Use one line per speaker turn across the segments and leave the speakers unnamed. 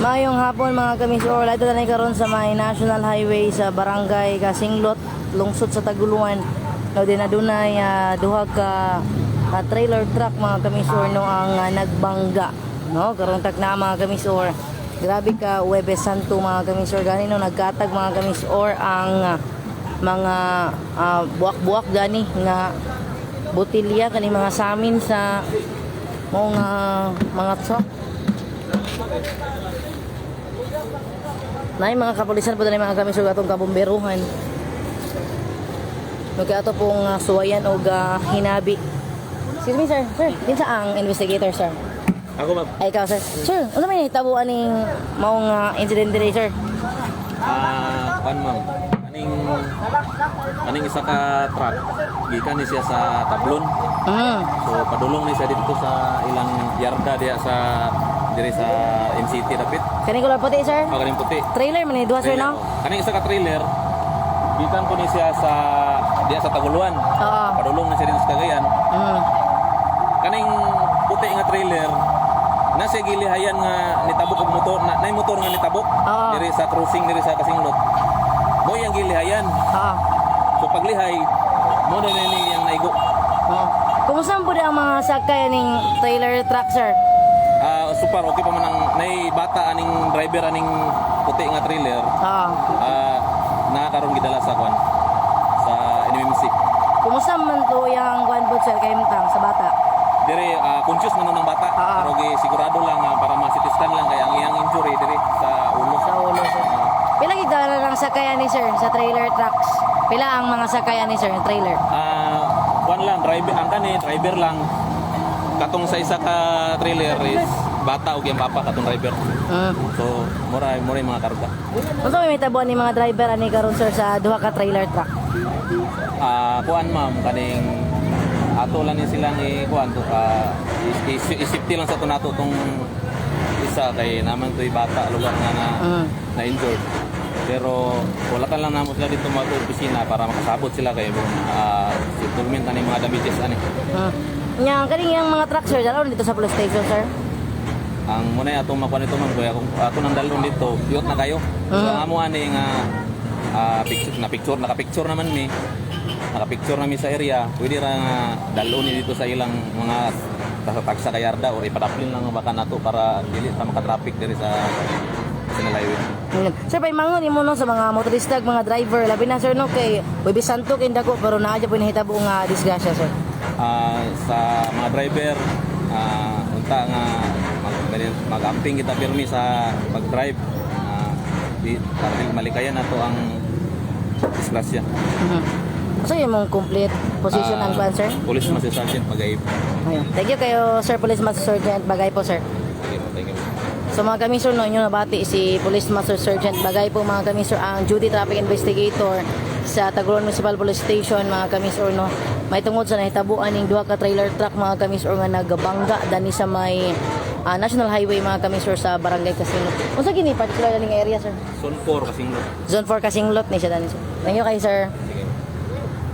Mayong hapon mga kamisor, ito na karon sa may National Highway sa Barangay Kasinglot, lungsod sa Taguluan. No din adunay duha ka trailer truck mga kamisor no ang nagbangga, no karon tak na mga kamisor. Grabe ka Huwebes Santo mga kamisor, gani no nagkatag mga kamisor ang mga buwak-buwak gani nga botilya kani mga samin sa mga truck. Nay mga kapulisan po dali mga kami sa atong kabomberuhan. Kaya ato pong suwayan o hinabi. Excuse me sir. Sir, din sa ang investigator sir?
Ako ma'am.
Ay ikaw sir. Sir, ano may nahitabuan ning maong incident diri sir?
Pan ma'am. Aning isa ka truck. Gikan ni siya sa Tablon. So padulong ni siya dito sa ilang yarda diya sa diri sa MCT dapit.
Kaning kulay puti sir?
Kaning puti.
Trailer man ni duha sir no?
Kaning isa ka trailer. Gikan ko ni siya sa diya sa Taguluan.
Oo.
Padulong na siya dito sa Cagayan. Kaning puti nga trailer nasa gilihayan nga nitabok og motor na motor nga nitabok diri sa crossing diri sa Kasinglot. Mo yang gilihayan. So paglihay mo na ni yang naigo.
Kumusta po ang mga sakay ning trailer truck sir?
Super okay pa man ang nay bata aning driver aning puti nga trailer. Nakakaroon gidala sa kwan sa NMMC.
Kumusta man to yang kwan po sir kay mtang sa bata?
Dire conscious man ng bata pero sigurado lang para ma-CT scan lang kay ang iyang injury dire sa ulo.
Sa ulo sir. Pila gidala lang sakayan ni sir sa trailer trucks? Pila ang mga sakayan ni sir ng trailer?
Kwan lang driver ang kani driver lang. Katong sa isa ka trailer is bata o yung papa katong driver. So mura mga karga.
Unsa may tabuan ni mga driver ani karon sir sa duha ka trailer truck?
Kuan ma'am kaning ato lang ni silang kuan to safety lang sa tunato tong isa kay naman toy bata lugar nga na injured. Pero wala ka lang namo sila dito mga opisina para makasabot sila kay settlement ani mga damages ani.
Nya kaning yang mga truck sir dalaw dito sa police station sir.
Ang muna atong makuha nito man kuya kung ako nang dalon dito piyot na kayo. So amo ani nga naka-picture naman mi. Naka-picture na mi sa area. Pwede ra nga dalon ni dito sa ilang mga tagsa kayarda or ipadaplin lang baka nato para dili ta maka-traffic diri sa Sinalayo.
Sir, pay mangon imo no sa mga motorista ug mga driver labi na sir no kay Huwebes Santo kay dako pero naa jud po nahitabo nga disgrasya sir.
Sa mga driver unta nga mag-amping kita pirmi sa pag-drive para malikayan nato ang disgrasya. So yung mong complete position ang plan sir? Police Master Sergeant Bagay.
Thank you kayo sir Police Master Sergeant Bagay po sir.
Thank you.
So mga kamisor no inyo nabati si Police Master Sergeant Bagay po mga kamisor ang duty traffic investigator sa Taguluan Municipal Police Station mga kamisor no. May tungod sa nahitabuan ning duha ka trailer truck mga kamisor nga nagbangga dani sa may National Highway mga kamisor sa Barangay Kasinglot. Unsa gini particular ning area sir?
Zone 4 Kasinglot.
Zone 4 Kasinglot ni siya dani sir. Thank you kay sir.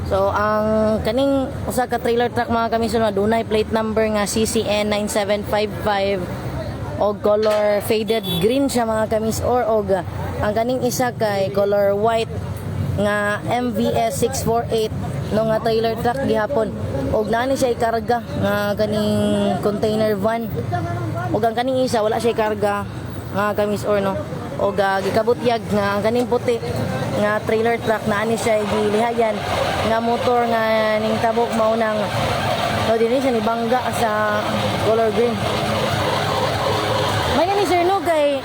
So ang kaning usa ka trailer truck mga kamisor na dunay plate number nga CCN 9755 og color faded green siya mga kamisor og ang kaning isa kay color white nga MVS 648 no nga trailer truck gihapon og nani siya ikarga nga kaning container van og ang kaning isa wala siya ikarga nga kamisor no og gikabutyag nga ang kaning puti nga trailer truck nani siya gilihayan nga motor nga ning tabok mao nang no dinhi siya ni bangga sa color green. May ni sir no kay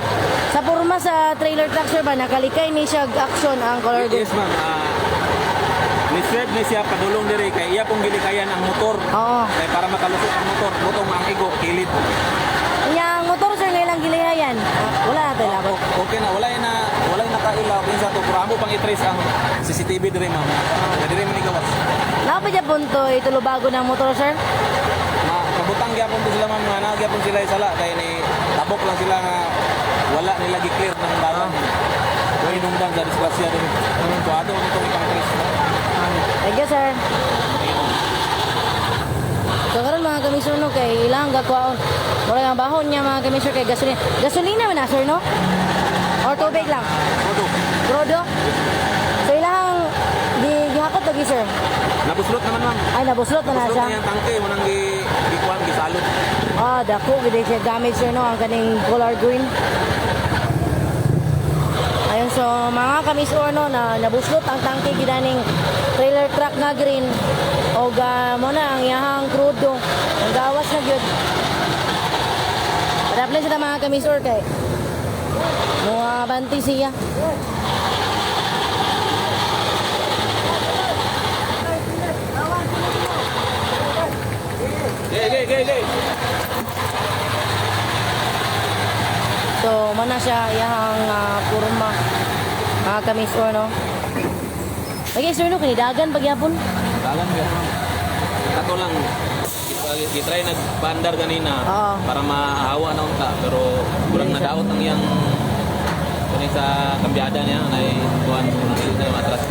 sa porma sa trailer truck sir ba nakalikay ni siya action ang color green.
Yes ma'am. Misread ni siya padulong diri kay iya pong gilikayan ang motor. Kay para makalusot ang motor, butong ang igo kilid.
Yang motor sir nga ilang gilihayan. Wala na tayo labot.
Okay na wala na kailaw kinsa to pero amo pang i-trace ang CCTV diri ma'am. Diri man igawas.
Napa dya punto itulo-bago ng motor sir?
Kabutang gyapon to sila ma'am nga nagyapon sila isala kay ni tabok lang sila nga wala nila gi-clear ng barang. Kung inungdan sa disgrasya din. So ato itong ipang-trace.
Thank you sir. So karon mga kamisyon no kay ilang gakwaon Wala ang bahon niya mga kamisyon kay gasolina. Gasolina man na sir no? Or tubig lang?
Odo.
Brodo? So ilang gihakot lagi sir?
Nabuslot naman ma'am.
Ay nabuslot na na
Nabuslot
siya.
na yung tangke, manang gikuan, gisalot.
Ah, dako gid siya damage sir no ang kaning color green. Ayun so mga kamisyon no na nabuslot ang tangke gidaning trailer truck nga green. Og mo na ang iyahang krudo. Ang gawas na gyud. Padaplan sa mga kamisyon kay mga banti siya.
Gay.
So, mana siya iyang kurma. Mga kamisyon, no? Lagi, sir, no? Kinidagan pagyapon.
Dalan ka ma'am. Kato lang, gitry nagbandar kanina
Oo.
para maahawa na unta. Pero kurang nadaot ang iyang kung sa kambyada niya na kuan na yung atras.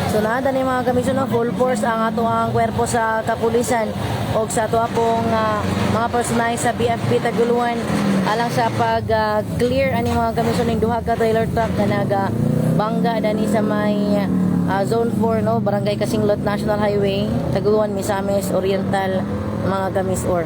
So, nada ni mga kamisyon, no? Full force ang ato ang kwerpo sa kapulisan o sa ato pong mga personay sa BFP Taguluan alang sa pag-clear ani mga kamisyon ng duha ka trailer truck na nagbangga dani sa may Zone 4 no Barangay Kasinglot National Highway Taguluan Misamis Oriental mga kamisor.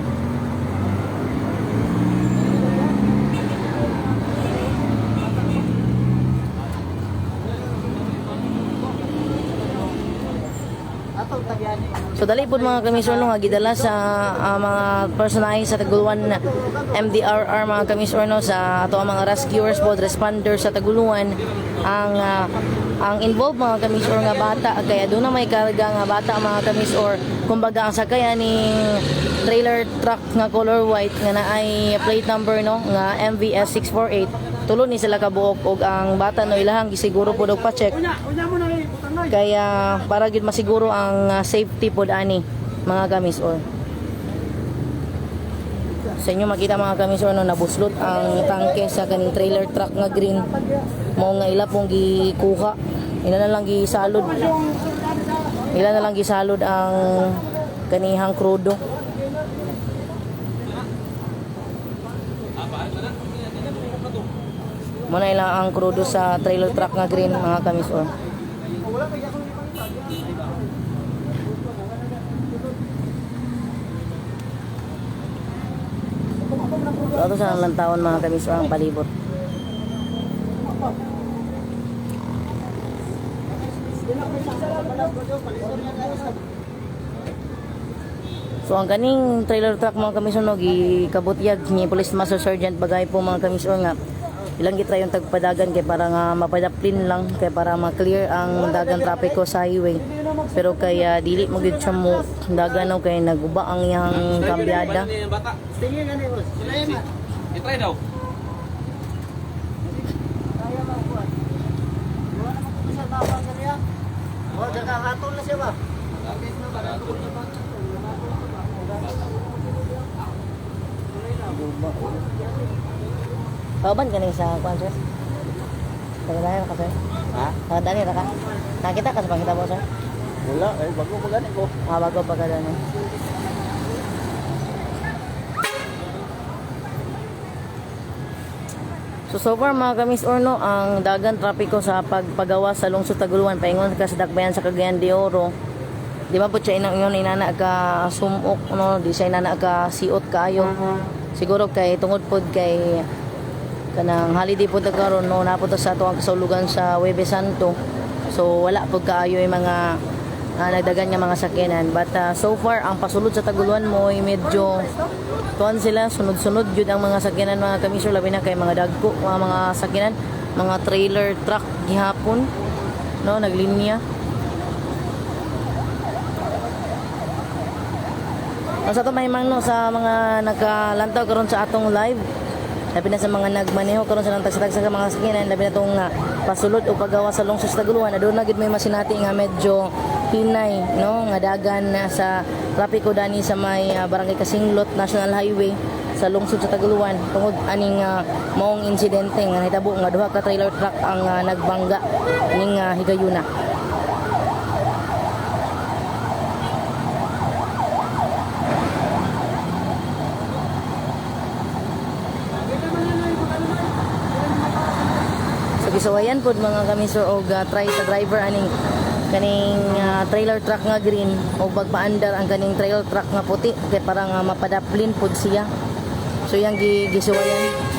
So dali po mga kamisyon no nga gidala sa mga personay sa Taguluan MDRR mga kamisyon no sa ato ang mga rescuers both responders sa Taguluan ang involved mga kamisyon nga bata kaya doon na may karga nga bata mga kamisyon kumbaga ang sakayan ni trailer truck nga color white nga naay plate number no nga MVS 648 tulo ni sila kabuok og ang bata no ilahang gisiguro po og pa-check kaya para gid masiguro ang safety pod ani mga kamisor. Sa inyo makita mga kamisor no nabuslot ang tangke sa kaning trailer truck nga green mo nga ila pong gikuha ila na lang gisalod ang kanihang krudo. Muna ilang ang krudo sa trailer truck nga green mga kamisor. Ito sa lang taon mga kamisor ang palibot. So ang kaning trailer truck mga kamisor no gikabutyag ni Police Master Sergeant Bagay po mga kamisor nga ilang gitra yung tagpadagan kay para nga mapadaplin lang kay para ma-clear ang dagang trapiko sa highway pero kaya dili mo gid siya mo dagan no kay naguba ang iyang kambyada.
I-try daw.
Oh, nakahatol na siya ba?
Kauban ka sa kwan sir? Tagadayan ka sir?
Ha?
Tagadayan ka? Nakita ka sa pangita mo sir?
Wala, bago magani ko.
Bago pa ka dyan. So far mga kamis no, ang dagan trapiko sa pagpagawa sa lungsod Taguluan paingon ka sa dakbayan sa Cagayan de Oro. Di ba po siya inang inana ka sumok no, di siya inana ka siot kayo. Siguro kay tungod pod kay kanang holiday pod karon no napunta sa ato ang kasulugan sa Huwebes Santo. So wala pod kaayo yung mga nagdagan nga mga sakyanan. But so far ang pasulod sa Taguluan mo ay medyo tuwan sila sunod-sunod jud ang mga sakyanan mga kamisor labi na kay mga dagko mga sakyanan mga trailer truck gihapon no naglinya. Sa to may no sa mga nagkalantaw karon sa atong live labi na sa mga nagmaneho karon sa tagsa sa mga sakyanan labi na tong pasulod o paggawa sa lungsod sa Taguluan aduna gid may masinati nga medyo hinay no nga dagan na sa trapiko dani sa may Barangay Kasinglot National Highway sa lungsod sa Taguluan tungod aning maong insidente nga nahitabo nga duha ka trailer truck ang nagbangga ning higayuna. gisuwayan pod mga kami sir og try sa driver aning kaning trailer truck nga green o pagpaandar ang kaning trailer truck nga puti kay para nga mapadaplin pod siya. So yang gisuwayan.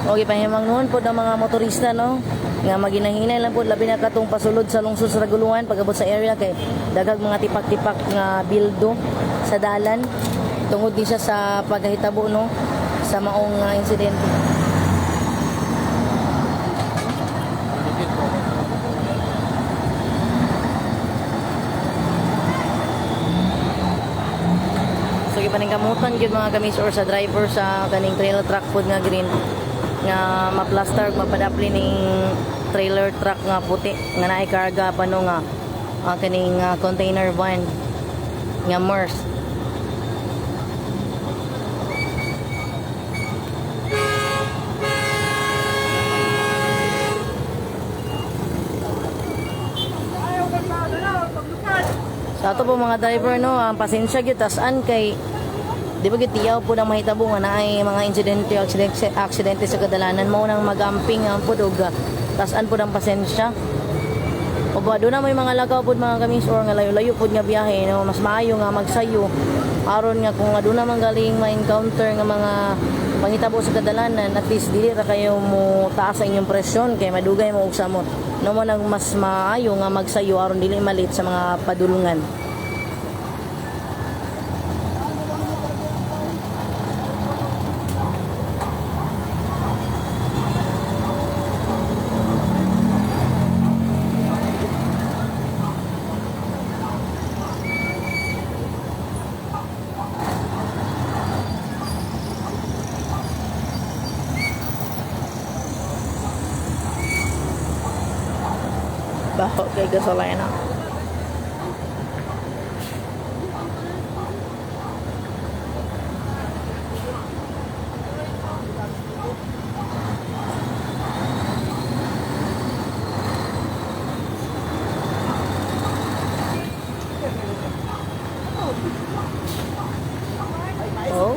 Okay, pahimang noon po ng mga motorista, no? Nga maginahinay lang po, labi na katong pasulod sa lungsod sa Raguluan, pagabot sa area, kay dagag mga tipak-tipak nga bildo sa dalan. Tungod din siya sa paghahitabo, no? Sa maong insidente. So, ipaningkamutan yun mga kamis or sa driver sa kaning trailer truck po nga green nga maplaster mapadapli ning trailer truck nga puti nga naay karga pano nga kaning container van nga MERS. Sa ato po mga driver, no, ang pasensya gyud tas-an kay di ba gitiyaw po na mahitabo nga naay mga aksidente sa kadalanan mo nang magamping ang pud og tas-an po ang pasensya. O ba do na may mga lagaw pud mga kamis or nga layo-layo pud nga biyahe, no, mas maayo nga magsayo aron nga kung aduna man galing ma-encounter nga mga panghitabo sa kadalanan, at least dili ra kayo mo taas ang inyong presyon kay madugay mo og samot. No mo nang mas maayo nga magsayo aron dili malit sa mga padulungan. Baho kay gasolina. Oh.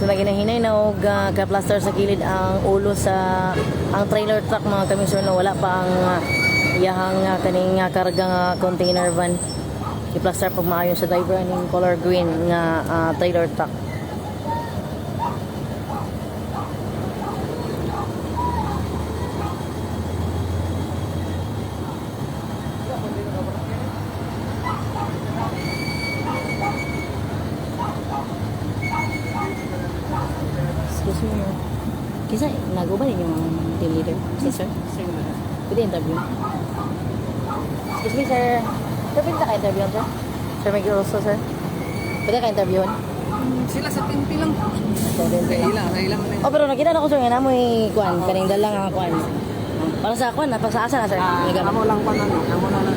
So naginahinay na og ka-plaster sa kilid ang ulo sa ang trailer truck mga kamisyon na wala pa ang iyahang kaning karga nga container van. I-plaster pag maayo sa driver ning color green nga trailer truck. Excuse me. Kisa, naguba rin yung team leader. Yes, sir. Pwede interview. Excuse me, sir. Sir, pwede ka interview, sir? Sir, may girls, sir. Pwede ka interview?
Sila sa timpi lang. Kaila man
Oh, pero nakita na ko, sir, nga namoy kuan, kaning dalang nga kuan. Para sa kuan, para sa asa na, sir?
Amo lang pa nano. Amo na lang.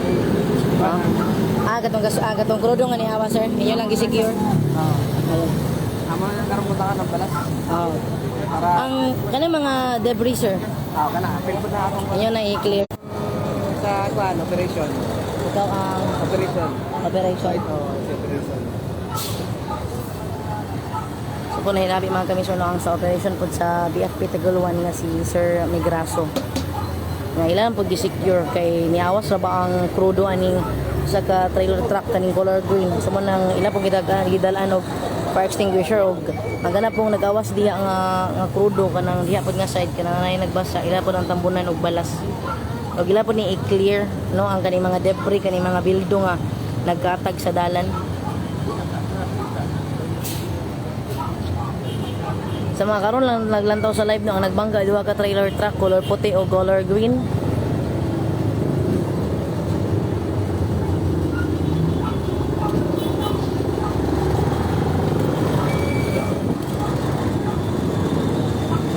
Gatong krudo nga ni Hawa, sir. Inyo lang gisecure.
Oo. Amo na lang karon punta ng balas.
Oo.
Para
Ang kanang mga debris, sir.
kana apil po na akong
Inyo na i-clear.
sa kuan operation.
Ikaw ang
Operation.
operation.
Oo, sa operation.
So po nahinabi mga kamisyon ang sa operation po sa BFP Tagaluan nga si Sir Migraso. Nga ilan po gi-secure kay niawas ra ba ang krudo aning sa ka trailer truck kaning color green. So mo nang ilan po gidalaan og fire extinguisher og magana pong nagawas diha nga krudo kanang diha pod nga side kanang nay nagbasa ila po ang tambunan og balas. Og ila po ni i-clear no ang kaning mga debris kaning mga bildo nga nagkatag sa dalan. Sa mga karon lang naglantaw sa live no, ang nagbangga duha ka trailer truck color puti o color green.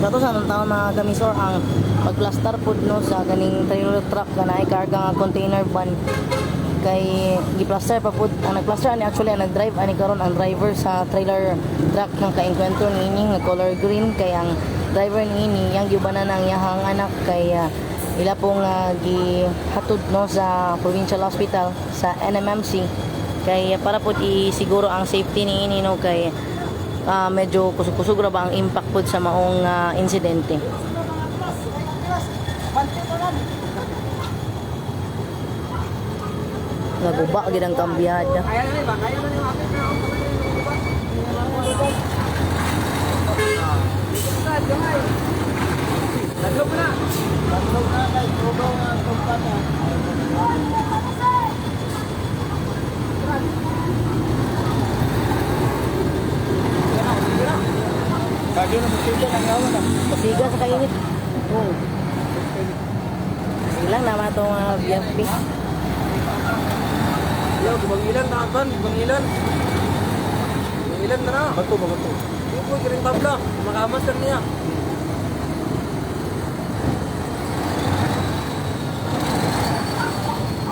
Dato sa anong taon mga kamisor ang pagplaster pod no sa ganing trailer truck nga naay karga nga container van kay giplaster pa pod ang nagplaster ani actually ang nagdrive ani karon ang driver sa trailer truck ng kaengkwentro niini nga color green kay ang driver niini yang giubanan ang yahang anak kay ila pong gihatod no sa provincial hospital sa NMMC kay para pod isiguro ang safety niini no kay medyo kusog-kusog ra ba ang impact pod sa maong insidente. Naguba gid ang kambiyada.
Bagyo na musiga ng yawan na.
Pasiga sa kainit. Oh. Silang nama tong BFP.
Yo, kubangilan na kan, kubangilan. Kubangilan na na. Bato. Yung po, kiring tabla. Makamas lang niya.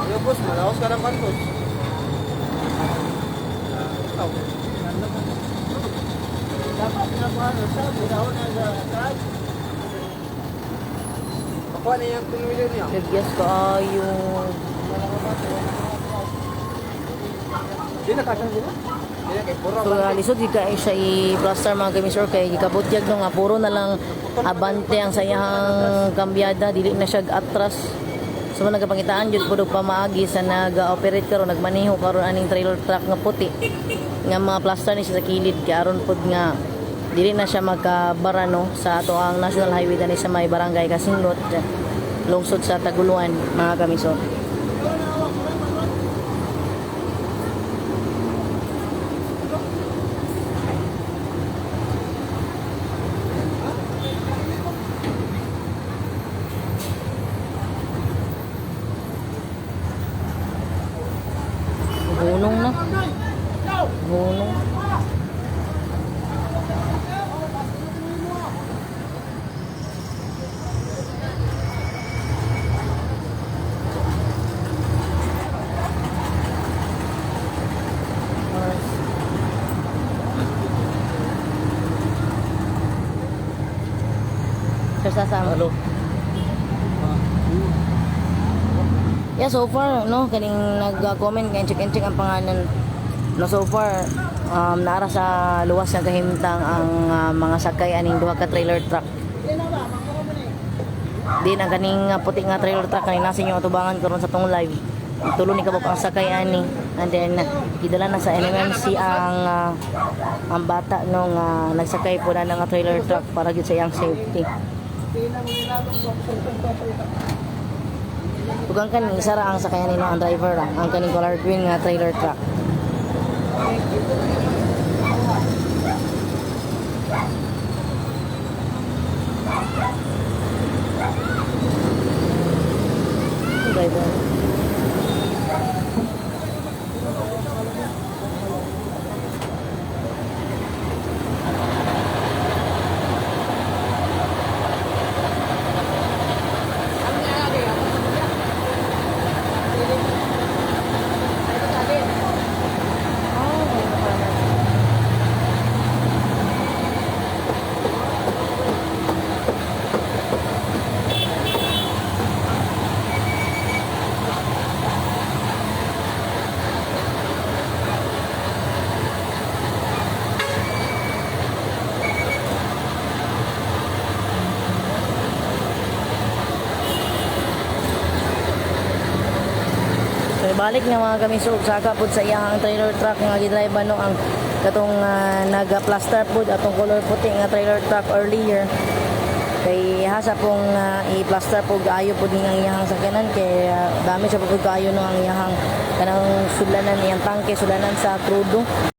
Yo, boss, malaos ka ng kantos. Dapat na po ano, sabi na ako na sa taas. Pakuha na yung tumili niya.
Nagbias ko yung
Di na kasan sila? Di na kay pura.
so lisod di ka siya i-plaster mga kamisor kay gikabutyag no nga puro na lang abante ang sayahang kambyada dili na siya atras. So nagapangitaan jud pud og pamaagi sa nag-operate karon nagmaneho karon aning trailer truck nga puti nga mga plaster ni siya sa kilid kay aron pud nga dili na siya magkabara no sa ato ang national highway dani sa may barangay Kasinlot lungsod sa Taguluan mga kamisor. Gunong na. Gunong. Sir Sasam.
Hello.
Yeah, so far, no, kaning nag-comment kay check ang pangalan. No, so far, naara sa luwas nga kahimtang ang mga sakay aning duha ka trailer truck. Din ang kaning puti nga trailer truck kaning nasa inyo atubangan karon sa tong live. Tulo ni kabok ang sakay ani. And then gidala na sa NMMC ang bata no nga nagsakay po na nga trailer truck para gyud sa iyang safety. Tugang kaning isa ra ang sakayan nino ang driver ra ang kaning color green nga trailer truck. Driver. So ibalik nga mga kamisog saka pud sa iyang trailer truck nga gidrive no ang katong naga-plaster pud atong color puti nga trailer truck earlier. Kay hasa pong i-plaster pud ayo pud ang iyang sakyanan kay dami siya pud kaayo no ang iyang kanang sudlanan iyang tangke sudlanan sa crudo.